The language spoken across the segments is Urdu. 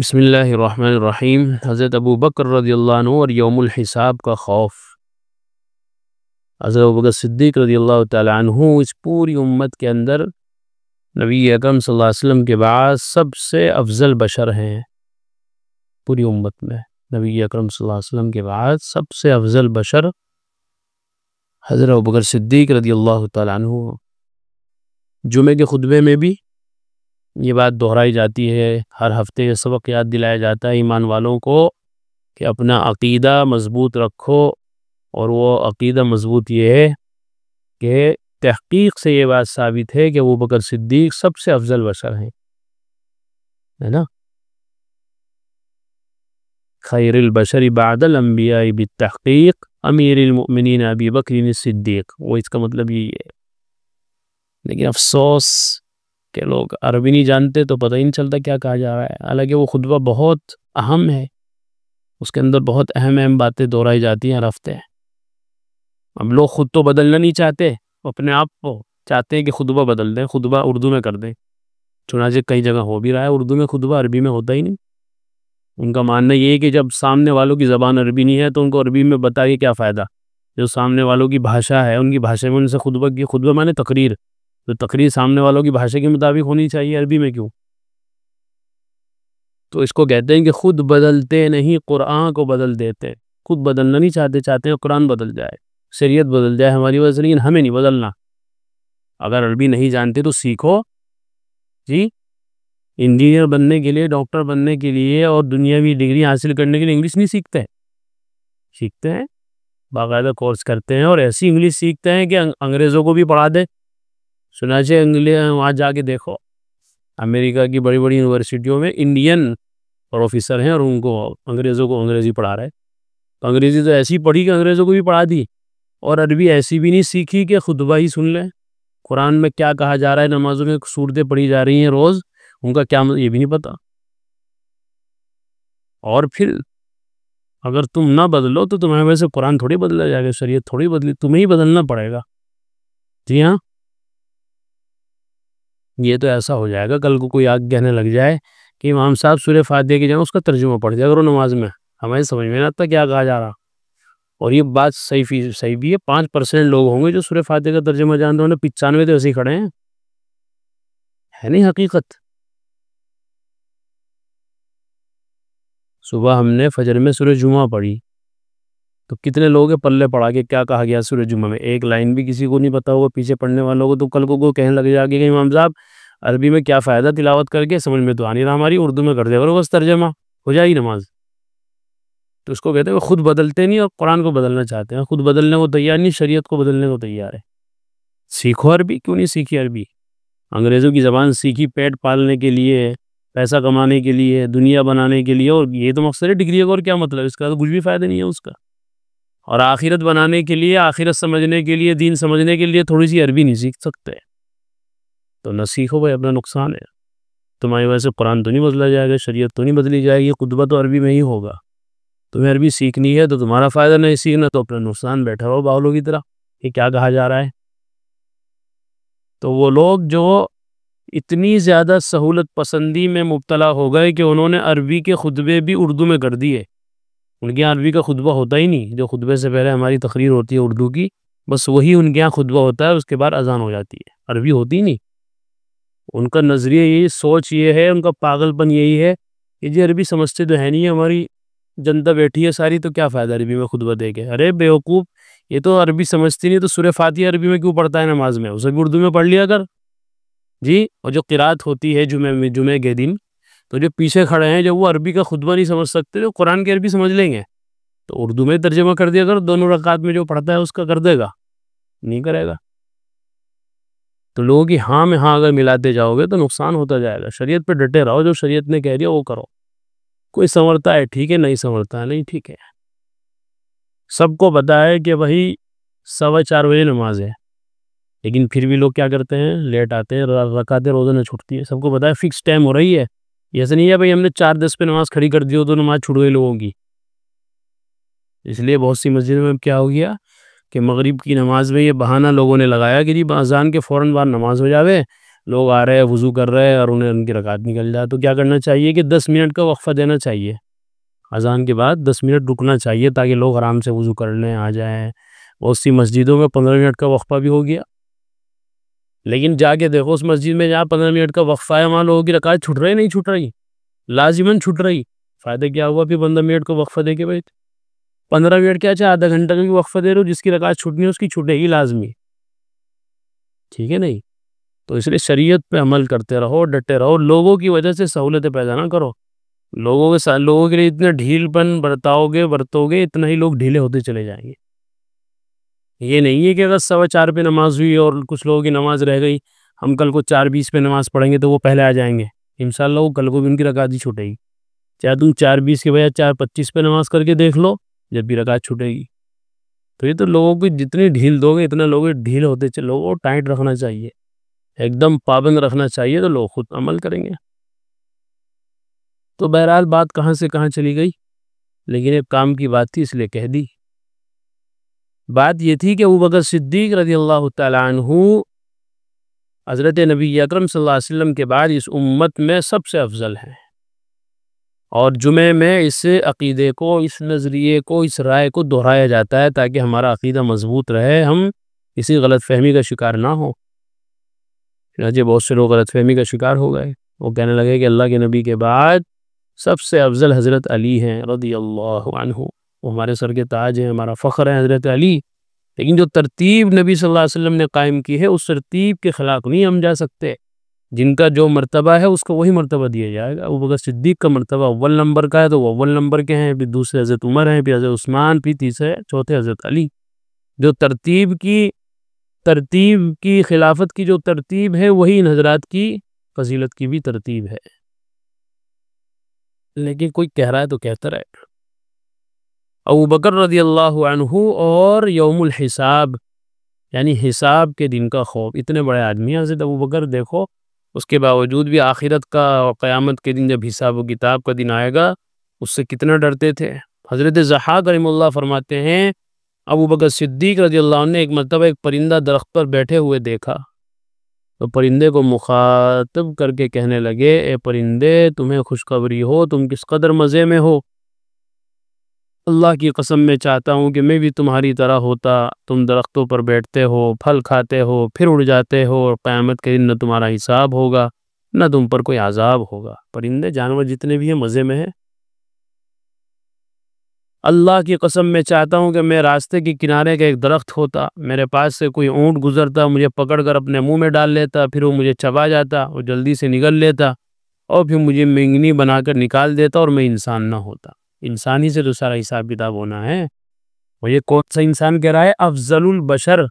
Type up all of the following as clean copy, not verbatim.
بسم اللہ الرحمن الرحیم۔ حضرت ابو بکر رضی اللہ عنہ اور یوم الحساب کا خوف۔ حضرت ابو بکر صدیق رضی اللہ تعالی عنہ اس پوری امت کے اندر نبی اکرم صلی اللہ علیہ وسلم کے بعد سب سے افضل بشر ہیں۔ پوری امت میں نبی اکرم صلی اللہ علیہ وسلم کے بعد سب سے افضل بشر حضرت ابو بکر صدیق رضی اللہ تعالی عنہ۔ جمعے کے خطبے میں بھی یہ بات دہرائی جاتی ہے، ہر ہفتے یہ سبق یاد دلایا جاتا ہے ایمان والوں کو کہ اپنا عقیدہ مضبوط رکھو، اور وہ عقیدہ مضبوط یہ ہے کہ تحقیق سے یہ بات ثابت ہے کہ ابو بکر صدیق سب سے افضل بشر ہیں، ہے نا؟ خیر البشر بعد الانبیاء بالتحقیق امیر المؤمنین ابی بکر الصدیق، وہ اس کا مطلب یہی ہے۔ لیکن افسوس کہ لوگ عربی نہیں جانتے تو پتہ ہی نہیں چلتا کیا کہا جا رہا ہے، حالانکہ وہ خطبہ بہت اہم ہے، اس کے اندر بہت اہم باتیں دہرائی جاتی ہیں ہر ہفتے۔ اب لوگ خود تو بدلنا نہیں چاہتے، اپنے آپ کو چاہتے ہیں کہ خطبہ بدل دیں، خطبہ اردو میں کر دیں، چنانچہ کئی جگہ ہو بھی رہا ہے اردو میں خطبہ، عربی میں ہوتا ہی نہیں۔ ان کا ماننا یہ ہے کہ جب سامنے والوں کی زبان عربی نہیں ہے تو ان کو عربی میں بتائیے کیا فائدہ، جو سامنے والوں کی بھاشا ہے ان کی بھاشا میں ان سے خطبہ کی، خطبہ مانے تقریر، تو تقریر سامنے والوں کی بھاشا کے مطابق ہونی چاہیے، عربی میں کیوں؟ تو اس کو کہتے ہیں کہ خود بدلتے نہیں قرآن کو بدل دیتے، خود بدلنا نہیں چاہتے ہیں قرآن بدل جائے، شریعت بدل جائے ہماری وجہ سے، لیکن ہمیں نہیں بدلنا۔ اگر عربی نہیں جانتے تو سیکھو جی، انجینئر بننے کے لیے، ڈاکٹر بننے کے لیے اور دنیاوی ڈگری حاصل کرنے کے لیے انگلش نہیں سیکھتے ہیں، باقاعدہ کورس کرتے ہیں اور ایسی انگلش سیکھتے ہیں کہ انگریزوں کو بھی پڑھا دے۔ چنانچہ وہاں جا کے دیکھو امریکہ کی بڑی بڑی یونیورسٹیوں میں انڈین پروفیسر ہیں اور ان کو انگریزوں کو انگریزی پڑھا رہے۔ تو انگریزی تو ایسی پڑھی کہ انگریزوں کو بھی پڑھا دی، اور عربی ایسی بھی نہیں سیکھی کہ خطبہ ہی سن لیں، قرآن میں کیا کہا جا رہا ہے، نمازوں میں سورتیں پڑھی جا رہی ہیں روز، ان کا کیا یہ بھی نہیں پتا۔ اور پھر اگر تم نہ بدلو تو تمہیں ویسے قرآن تھوڑی بدلا جائے گا، شریعت تھوڑی بدلی، تمہیں ہی بدلنا پڑے گا۔ جی ہاں، یہ تو ایسا ہو جائے گا کل کو کوئی آگ کہنے لگ جائے کہ امام صاحب سورہ فاتحہ کی جگہ اس کا ترجمہ پڑھ جائے کرو نماز میں، ہمیں سمجھ میں نہ آتا کیا کہا جا رہا۔ اور یہ بات صحیح بھی ہے، 5% لوگ ہوں گے جو سورہ فاتحہ کا ترجمہ جانتے ہیں، 95 تو ایسے ہی کھڑے ہیں، ہے نہیں حقیقت؟ صبح ہم نے فجر میں سورہ جمعہ پڑھی تو کتنے لوگ پلے پڑا کے کیا کہا گیا سورہ جمعہ میں، ایک لائن بھی کسی کو نہیں پتا ہوگا پیچھے پڑھنے والوں کو، تو کل کو کہنے لگ جائے کہ امام صاحب عربی میں کیا فائدہ تلاوت کر کے، سمجھ میں تو آ نہیں رہا، ہماری اردو میں کر دیا کرو بس ترجمہ، ہو جائے گی نماز۔ تو اس کو کہتے ہیں کہ خود بدلتے نہیں اور قرآن کو بدلنا چاہتے ہیں، خود بدلنے کو تیار نہیں، شریعت کو بدلنے کو تیار ہے۔ سیکھو عربی، کیوں نہیں سیکھی عربی؟ انگریزوں کی زبان سیکھی پیٹ پالنے کے لیے، پیسہ کمانے کے لیے، دنیا بنانے کے لیے، اور یہ تو مقصد ہے ڈگری کا، اور کیا مطلب اس کا؟ تو کچھ بھی فائدہ نہیں ہے اس کا۔ اور آخرت بنانے کے لیے، آخرت سمجھنے کے لیے، دین سمجھنے کے لیے تھوڑی سی عربی نہیں سیکھ سکتے تو نہ سیکھو بھائی، اپنا نقصان ہے۔ تمہاری وجہ سے قرآن تو نہیں بدلا جائے گا، شریعت تو نہیں بدلی جائے گی، خطبہ تو عربی میں ہی ہوگا۔ تمہیں عربی سیکھنی ہے تو تمہارا فائدہ، نہیں سیکھنا تو اپنا نقصان، بیٹھا رہو باولوں کی طرح کہ کیا کہا جا رہا ہے۔ تو وہ لوگ جو اتنی زیادہ سہولت پسندی میں مبتلا ہو گئے کہ انہوں نے عربی کے خطبے بھی اردو میں کر دیے، ان کے یہاں عربی کا خطبہ ہوتا ہی نہیں، جو خطبے سے پہلے ہماری تقریر ہوتی ہے اردو کی، بس وہی ان کے یہاں خطبہ ہوتا ہے، اس کے بعد اذان ہو جاتی ہے، عربی ہوتی ہی نہیں۔ ان کا نظریہ یہی، سوچ یہ ہے، ان کا پاگل پن یہی ہے کہ جی عربی سمجھتے تو ہے نہیں، ہماری جنتا بیٹھی ہے ساری، تو کیا فائدہ عربی میں خطبہ دے کے؟ ارے بیوقوف، یہ تو عربی سمجھتی نہیں تو سورہ فاتحہ عربی میں کیوں پڑھتا ہے نماز میں؟ اسے بھی اردو میں پڑھ لیا کر جی۔ اور جو قرات ہوتی ہے جمعے کے دن، تو جو پیچھے کھڑے ہیں جب وہ عربی کا خطبہ نہیں سمجھ سکتے تو قرآن کی عربی سمجھ لیں گے، تو اردو میں ترجمہ کر دیا کر، دونوں رکعات میں جو پڑھتا ہے اس کا کر دے گا، نہیں کرے گا۔ تو لوگوں کی ہاں میں ہاں اگر ملاتے جاؤ گے تو نقصان ہوتا جائے گا۔ شریعت پہ ڈٹے رہو، جو شریعت نے کہہ دیا وہ کرو، کوئی سنورتا ہے ٹھیک ہے، نہیں سنورتا ہے نہیں ٹھیک ہے۔ سب کو پتا ہے کہ وہی 4:15 بجے نماز ہے، لیکن پھر بھی لوگ کیا کرتے ہیں، لیٹ آتے ہیں، رکعتیں روزہ نہ چھوٹتی ہے، سب کو پتا ہے فکس ٹائم ہو رہی ہے، ایسا نہیں ہے بھائی ہم نے 4:10 پہ نماز کھڑی کر دی ہو تو نماز چھوٹ گئی لوگوں کی۔ اس لیے بہت سی مسجدوں میں کیا ہو گیا کہ مغرب کی نماز میں یہ بہانہ لوگوں نے لگایا کہ جی اذان کے فوراً بعد نماز ہو جاوے، لوگ آ رہے ہیں وضو کر رہے ہیں اور انہیں ان کی رکعت نکل جائے، تو کیا کرنا چاہیے کہ 10 منٹ کا وقفہ دینا چاہیے، اذان کے بعد 10 منٹ رکنا چاہیے تاکہ لوگ آرام سے وضو کر لیں، آ جائیں۔ بہت سی مسجدوں میں 15 منٹ کا وقفہ بھی ہو گیا، لیکن جا کے دیکھو اس مسجد میں جہاں 15 منٹ کا وقفہ ہے وہاں لوگوں کی رکعت چھوٹ رہی نہیں چھوٹ رہی، لازماً چھوٹ رہی۔ فائدہ کیا ہوا پھر 15 منٹ کا وقفہ دے کے بیٹھ، 15 منٹ کیا چاہے آدھا گھنٹہ کا بھی وقفہ دے رہے ہو، جس کی رکعت چھوٹنی ہے اس کی چھوٹے ہی لازمی، ٹھیک ہے نہیں؟ تو اس لیے شریعت پہ عمل کرتے رہو، ڈٹے رہو، لوگوں کی وجہ سے سہولتیں پیدا نہ کرو۔ لوگوں کے ساتھ لوگوں کے لیے اتنا ڈھیل پن برتو گے اتنا ہی لوگ ڈھیلے ہوتے چلے جائیں گے۔ یہ نہیں ہے کہ اگر 4:15 پہ نماز ہوئی اور کچھ لوگوں کی نماز رہ گئی، ہم کل کو 4:20 پہ نماز پڑھیں گے تو وہ پہلے آ جائیں گے، انشاءاللہ وہ کل کو بھی ان کی رکعت ہی چھوٹے گی، چاہے تم 4:20 کے بجائے 4:25 پہ نماز کر کے دیکھ لو، جب بھی رکعت چھوٹے گی۔ تو یہ تو لوگوں کو جتنی ڈھیل دو گے اتنا لوگ ڈھیل ہوتے چلے، لوگوں کو ٹائٹ رکھنا چاہیے، ایک دم پابند رکھنا چاہیے، تو لوگ خود عمل کریں گے۔ تو بہرحال بات کہاں سے کہاں چلی گئی، لیکن ایک کام کی بات تھی اس لیے کہہ دی۔ بات یہ تھی کہ ابوبکر صدیق رضی اللہ تعالیٰ عنہ حضرت نبی اکرم صلی اللہ علیہ وسلم کے بعد اس امت میں سب سے افضل ہیں، اور جمعے میں اس عقیدے کو، اس نظریے کو، اس رائے کو دہرایا جاتا ہے تاکہ ہمارا عقیدہ مضبوط رہے، ہم کسی غلط فہمی کا شکار نہ ہو۔ چنانچہ بہت سے لوگ غلط فہمی کا شکار ہو گئے، وہ کہنے لگے کہ اللہ کے نبی کے بعد سب سے افضل حضرت علی ہیں رضی اللہ عنہ، وہ ہمارے سر کے تاج ہیں، ہمارا فخر ہے حضرت علی۔ لیکن جو ترتیب نبی صلی اللہ علیہ وسلم نے قائم کی ہے اس ترتیب کے خلاف نہیں ہم جا سکتے، جن کا جو مرتبہ ہے اس کو وہی مرتبہ دیا جائے گا۔ ابوبکر صدیق کا مرتبہ اول نمبر کا ہے تو وہ اول نمبر کے ہیں، پھر دوسرے حضرت عمر ہیں، پھر حضرت عثمان، پھر تیسرے چوتھے حضرت علی۔ جو ترتیب کی خلافت کی جو ترتیب ہے وہی ان حضرات کی فضیلت کی بھی ترتیب ہے۔ لیکن کوئی کہہ رہا ہے تو کہتا رہے۔ ابوبکر رضی اللہ عنہ اور یوم الحساب یعنی حساب کے دن کا خوف، اتنے بڑے آدمی ہیں حضرت ابوبکر، دیکھو اس کے باوجود بھی آخرت کا اور قیامت کے دن جب حساب و کتاب کا دن آئے گا اس سے کتنا ڈرتے تھے۔ حضرت ضحاک رحمہ اللہ فرماتے ہیں ابوبکر صدیق رضی اللہ عنہ نے ایک مرتبہ ایک پرندہ درخت پر بیٹھے ہوئے دیکھا تو پرندے کو مخاطب کر کے کہنے لگے، اے پرندے تمہیں خوشخبری ہو، تم کس قدر مزے میں ہو، اللہ کی قسم میں چاہتا ہوں کہ میں بھی تمہاری طرح ہوتا، تم درختوں پر بیٹھتے ہو، پھل کھاتے ہو، پھر اڑ جاتے ہو، اور قیامت کے دن نہ تمہارا حساب ہوگا نہ تم پر کوئی عذاب ہوگا۔ پرندے جانور جتنے بھی ہیں مزے میں ہیں۔ اللہ کی قسم میں چاہتا ہوں کہ میں راستے کے کنارے کا ایک درخت ہوتا، میرے پاس سے کوئی اونٹ گزرتا، مجھے پکڑ کر اپنے منہ میں ڈال لیتا، پھر وہ مجھے چبا جاتا اور جلدی سے نگل لیتا، اور پھر مجھے مینگنی بنا کر نکال دیتا اور میں انسان نہ ہوتا۔ انسان ہی سے تو سارا حساب کتاب ہونا ہے۔ وہ یہ کون سا انسان کہہ رہا ہے؟ افضل البشر،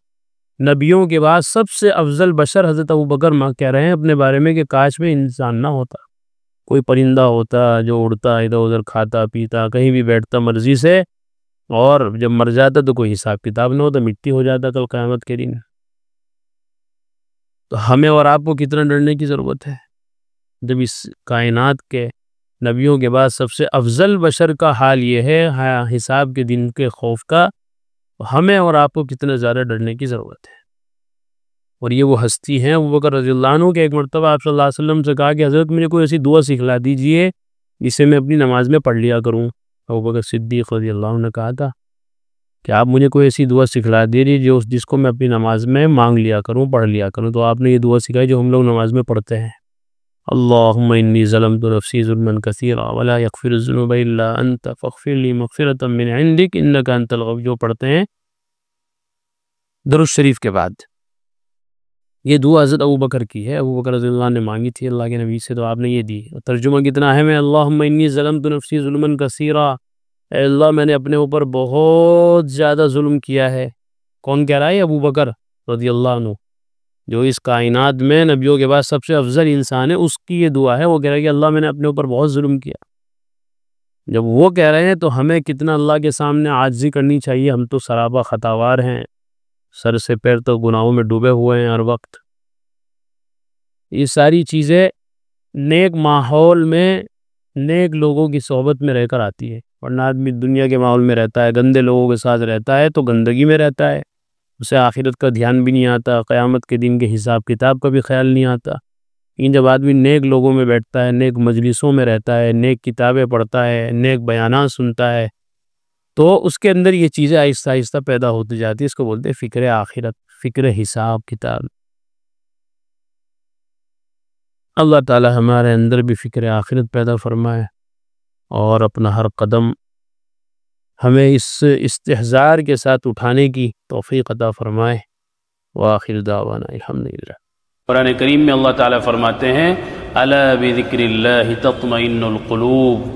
نبیوں کے بعد سب سے افضل بشر حضرت ابوبکر کہہ رہے ہیں اپنے بارے میں کہ کاش میں انسان نہ ہوتا، کوئی پرندہ ہوتا جو اڑتا ادھر ادھر کھاتا پیتا کہیں بھی بیٹھتا مرضی سے، اور جب مر جاتا تو کوئی حساب کتاب نہ ہوتا، مٹی ہو جاتا کل قیامت کے دن۔ تو ہمیں اور آپ کو کتنا ڈرنے کی ضرورت ہے جب اس کائنات کے نبیوں کے بعد سب سے افضل بشر کا حال یہ ہے حساب کے دن کے خوف کا، ہمیں اور آپ کو کتنا زیادہ ڈرنے کی ضرورت ہے۔ اور یہ وہ ہستی ہیں ابوبکر رضی اللہ عنہ کے ایک مرتبہ آپ صلی اللہ علیہ وسلم سے کہا کہ حضرت مجھے کوئی ایسی دعا سکھلا دیجئے جسے میں اپنی نماز میں پڑھ لیا کروں۔ ابوبکر صدیق رضی اللہ عنہ نے کہا تھا کہ آپ مجھے کوئی ایسی دعا سکھلا دیجئے جس کو میں اپنی نماز میں مانگ لیا کروں، پڑھ لیا کروں۔ تو آپ نے یہ دعا سکھائی جو ہم لوگ نماز میں پڑھتے ہیں، اللہم انی ظلمت نفسی ظلما کثیرا ولا یغفر الذنوب الا انت فاغفر لی مغفرۃ من عندک انک انت الغفور، جو پڑھتے ہیں درود شریف کے بعد۔ یہ دعا حضرت ابوبکر کی ہے، ابوبکر رضی اللہ عنہ نے مانگی تھی اللہ کے نبی سے، تو آپ نے یہ دی۔ ترجمہ کتنا اہم ہے، اللہم انی ظلمت نفسی ظلما کثیرا، اے اللہ میں نے اپنے اوپر بہت زیادہ ظلم کیا ہے۔ کون کہہ رہا ہے؟ ابوبکر رضی اللہ عنہ، جو اس کائنات میں نبیوں کے بعد سب سے افضل انسان ہے، اس کی یہ دعا ہے۔ وہ کہہ رہا ہے کہ اللہ میں نے اپنے اوپر بہت ظلم کیا۔ جب وہ کہہ رہے ہیں تو ہمیں کتنا اللہ کے سامنے عاجزی کرنی چاہیے، ہم تو سراپا خطاوار ہیں، سر سے پیر تک گناہوں میں ڈوبے ہوئے ہیں ہر وقت۔ یہ ساری چیزیں نیک ماحول میں نیک لوگوں کی صحبت میں رہ کر آتی ہے، ورنہ آدمی دنیا کے ماحول میں رہتا ہے، گندے لوگوں کے ساتھ رہتا ہے تو گندگی میں رہتا ہے، اسے آخرت کا دھیان بھی نہیں آتا، قیامت کے دن کے حساب کتاب کا بھی خیال نہیں آتا۔ لیکن جب آدمی نیک لوگوں میں بیٹھتا ہے، نیک مجلسوں میں رہتا ہے، نیک کتابیں پڑھتا ہے، نیک بیانات سنتا ہے، تو اس کے اندر یہ چیزیں آہستہ آہستہ پیدا ہوتی جاتی ہے۔ اس کو بولتے ہیں فکر آخرت، فکر حساب کتاب۔ اللہ تعالی ہمارے اندر بھی فکر آخرت پیدا فرمائے اور اپنا ہر قدم ہمیں اس استحضار کے ساتھ اٹھانے کی توفیق عطا فرمائے۔ وآخر دعوانا الحمدللہ۔ قرآن کریم میں اللہ تعالیٰ فرماتے ہیں الا بذکر اللہ تطمئن القلوب،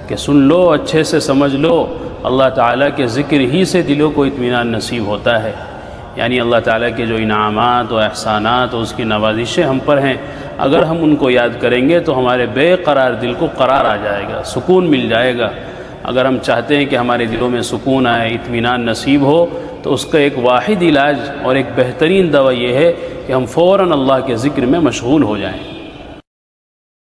کہ سن لو، اچھے سے سمجھ لو، اللہ تعالیٰ کے ذکر ہی سے دلوں کو اطمینان نصیب ہوتا ہے۔ یعنی اللہ تعالیٰ کے جو انعامات و احسانات و اس کی نوازشیں ہم پر ہیں، اگر ہم ان کو یاد کریں گے تو ہمارے بے قرار دل کو قرار آ جائے گا، سکون مل جائے گا۔ اگر ہم چاہتے ہیں کہ ہمارے دلوں میں سکون آئے، اطمینان نصیب ہو، تو اس کا ایک واحد علاج اور ایک بہترین دوا یہ ہے کہ ہم فوراً اللہ کے ذکر میں مشغول ہو جائیں۔